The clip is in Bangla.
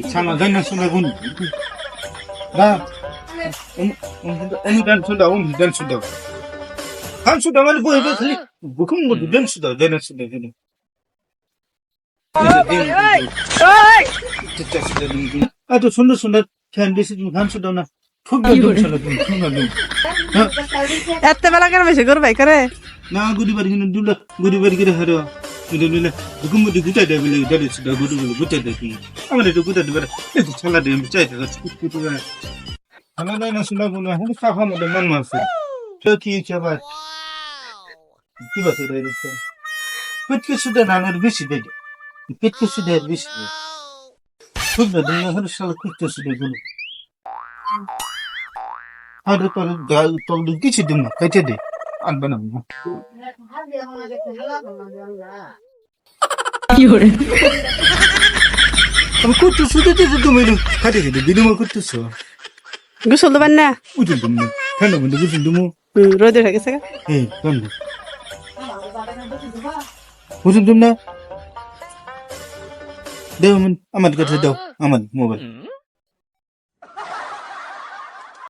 ছানা যাই না শুনে গুন না অনুদান শুনদাও অনুদান শুনদাও হান শুনদাও মানে বই বই খালি বুকুম গুন দেন শুনদাও দেন শুনদাও দেন তো সুন্দর সুন্দর ফ্যান বেশি তুমি গান শুনদাও না খুব এত বেলা কেন বেশি করবে করে না গুড়ি বাড়ি কিন্তু দুলা গুড়ি বাড়ি করে হারো দুলা বুকুম গুড়ি গুটাই দেবে দাঁড়িয়ে শুনদাও গুড়ি গুড়ি গুটাই দেবে আমার একটু গুটাই দেবে ছালা দিয়ে চাইতে ছালা দেয় না শুনদাও বলো হ্যাঁ সাফা মধ্যে মান মারছে কি আবার কি বাসে রয়েছে পেটকে শুধু নানার বেশি দেয় পেটকে শুধু আর বেশি খুব না দিন হলে সালা পেটকে শুধু গুলো আর তোর কিছু দিন না খাইতে দে আনবে না আমি করতে শুধু তুমি খাইতে খেতে বিনিময় করতেছো গোসল দেবেন না উঠুন তুমি ঠান্ডা মধ্যে বুঝুন তুমি রোদে হয়ে গেছে এই ঠান্ডা বুঝুন তুমি না দেও আমার কাছে দাও আমার মোবাইল